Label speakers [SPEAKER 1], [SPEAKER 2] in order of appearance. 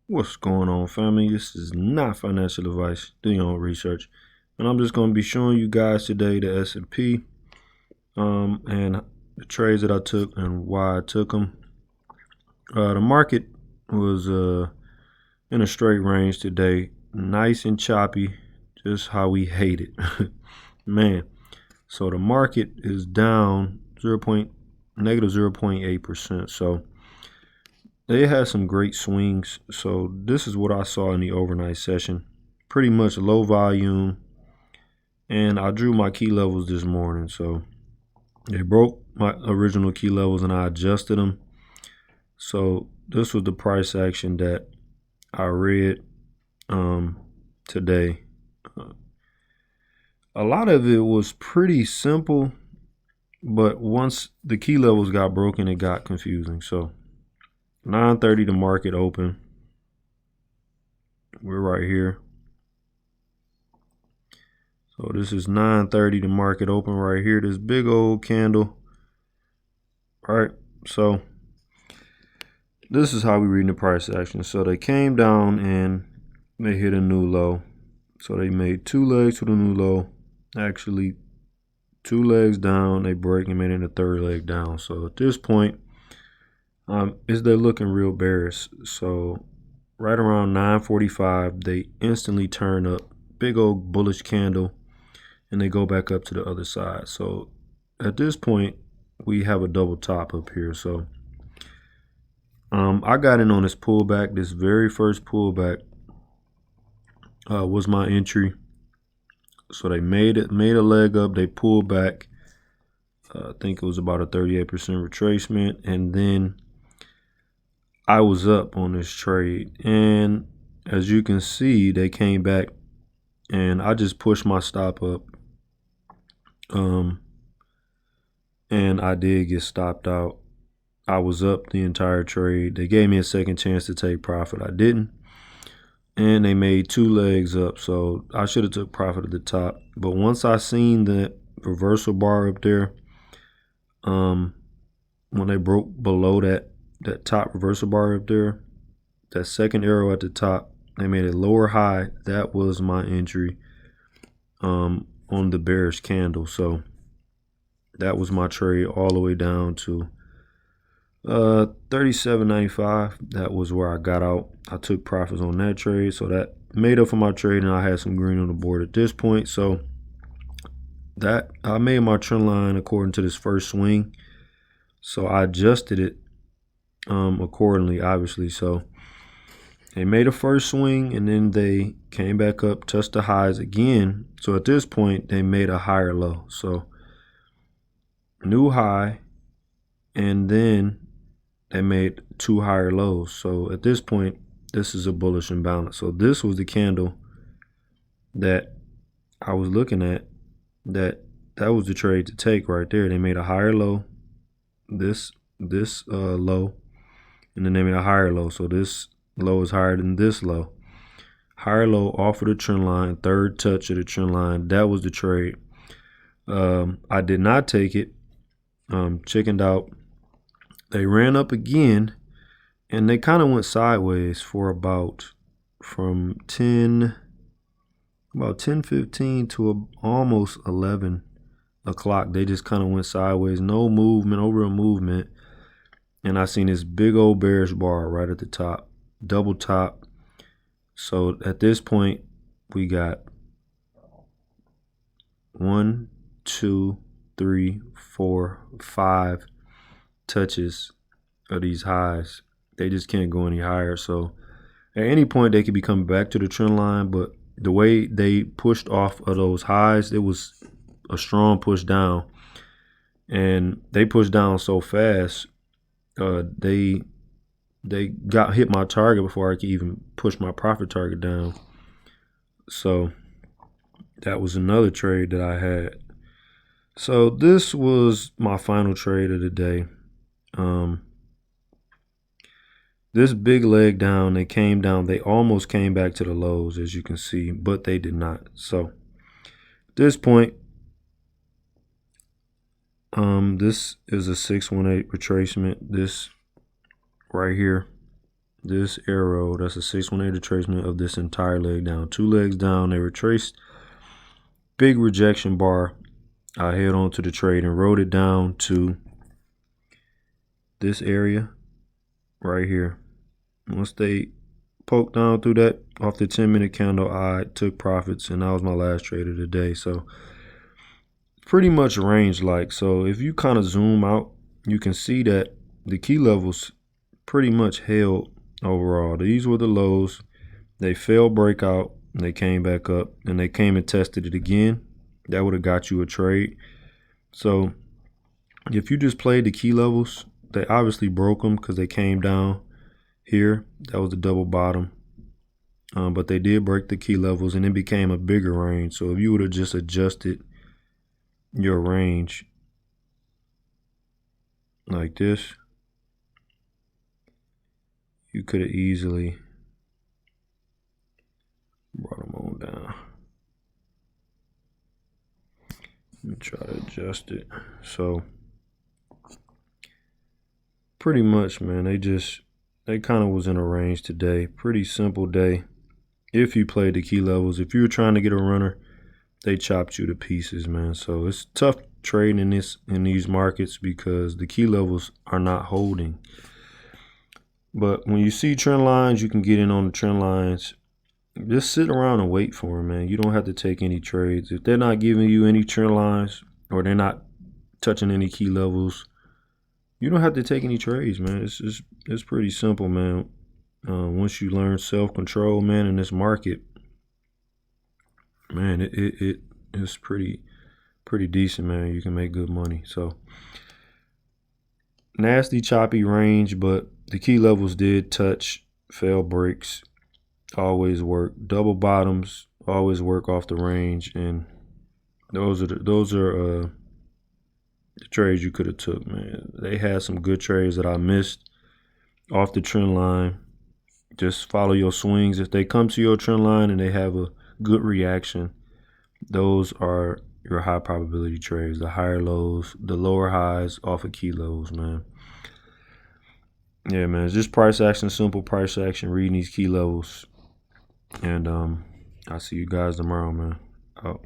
[SPEAKER 1] What's going on, family? This is not financial advice. Do your own research. And I'm just going to be showing you guys today the S&P and the trades that I took and why I took them. The market was in a straight range today. Nice and choppy, just how we hate it. Man, so the market is down negative 0.8%. So they had some great swings. So this is what I saw in the overnight session. Pretty much low volume. And I drew my key levels this morning. So they broke my original key levels and I adjusted them. So this was the price action that I read today. A lot of it was pretty simple, but once the key levels got broken, it got confusing. So 9:30 the market open. We're right here. So this is 9:30 the market open right here. This big old candle. All right. So this is how we read the price action. So they came down and they hit a new low. So they made two legs to the new low. Actually, two legs down. They break and made it a third leg down. So at this point, they're looking real bearish. So right around 9:45, they instantly turn up, big old bullish candle, and they go back up to the other side. So at this point, we have a double top up here. So I got in on this pullback. This very first pullback was my entry. So they made a leg up. They pulled back. I think it was about a 38% retracement, and then I was up on this trade. And as you can see, they came back, and I just pushed my stop up. And I did get stopped out. I was up the entire trade. They gave me a second chance to take profit. I didn't. And they made two legs up. So I should have took profit at the top. But once I seen that reversal bar up there, when they broke below that top reversal bar up there, that second arrow at the top, they made a lower high. That was my entry on the bearish candle. So that was my trade all the way down to 37.95. That was where I got out. I took profits on that trade, so that made up for my trade, and I had some green on the board at this point. So that I made my trend line according to this first swing. So I adjusted it accordingly, obviously. So they made a first swing, and then they came back up, touched the highs again. So at this point, they made a higher low. So new high, and then they made two higher lows. So at this point, this is a bullish imbalance. So this was the candle that I was looking at. That was the trade to take right there. They made a higher low, this low, and then they made a higher low. So this low is higher than this low. Higher low off of the trend line, third touch of the trend line. That was the trade. I did not take it. Chickened out. They ran up again, and they kind of went sideways for about 10:15 to almost 11 o'clock. They just kind of went sideways, no movement, no real movement. And I seen this big old bearish bar right at the top, double top. So at this point, we got 1, 2, 3, 4, 5 touches of these highs. They just can't go any higher. So at any point, they could be coming back to the trend line, but the way they pushed off of those highs, it was a strong push down, and they pushed down so fast. They got hit my target before I could even push my profit target down. So that was another trade that I had. So this was my final trade of the day. This big leg down, they came down. They almost came back to the lows, as you can see, but they did not. So at this point, this is a 618 retracement. This right here, this arrow, that's a 618 retracement of this entire leg down. 2 legs down, they retraced. Big rejection bar. I held on to the trade and rode it down to this area right here. Once they poked down through that off the 10-minute candle, I took profits, and that was my last trade of the day. So pretty much range like. So if you kind of zoom out, you can see that the key levels pretty much held overall. These were the lows. They failed breakout, they came back up, and they came and tested it again. That would have got you a trade. So if you just played the key levels, they obviously broke them because they came down here. That was the double bottom. But they did break the key levels, and it became a bigger range. So if you would have just adjusted your range like this, you could have easily brought them on down. Let me try to adjust it. So pretty much, man, they kind of was in a range today. Pretty simple day. If you played the key levels, if you were trying to get a runner, they chopped you to pieces, man. So it's tough trading in these markets because the key levels are not holding. But when you see trend lines, you can get in on the trend lines. Just sit around and wait for them, man. You don't have to take any trades. If they're not giving you any trend lines or they're not touching any key levels, you don't have to take any trades, man. It's pretty simple, man. Once you learn self-control, man, in this market, man, it's pretty decent, man. You can make good money. So nasty, choppy range, but the key levels did touch, fail breaks, always work. Double bottoms always work off the range, and those are the trades you could have took, man. They had some good trades that I missed off the trend line. Just follow your swings. If they come to your trend line and they have a good reaction, those are your high probability trades. The higher lows, the lower highs off of key lows, man. Yeah, man, it's just price action, simple price action, reading these key levels. And I'll see you guys tomorrow, man. Out.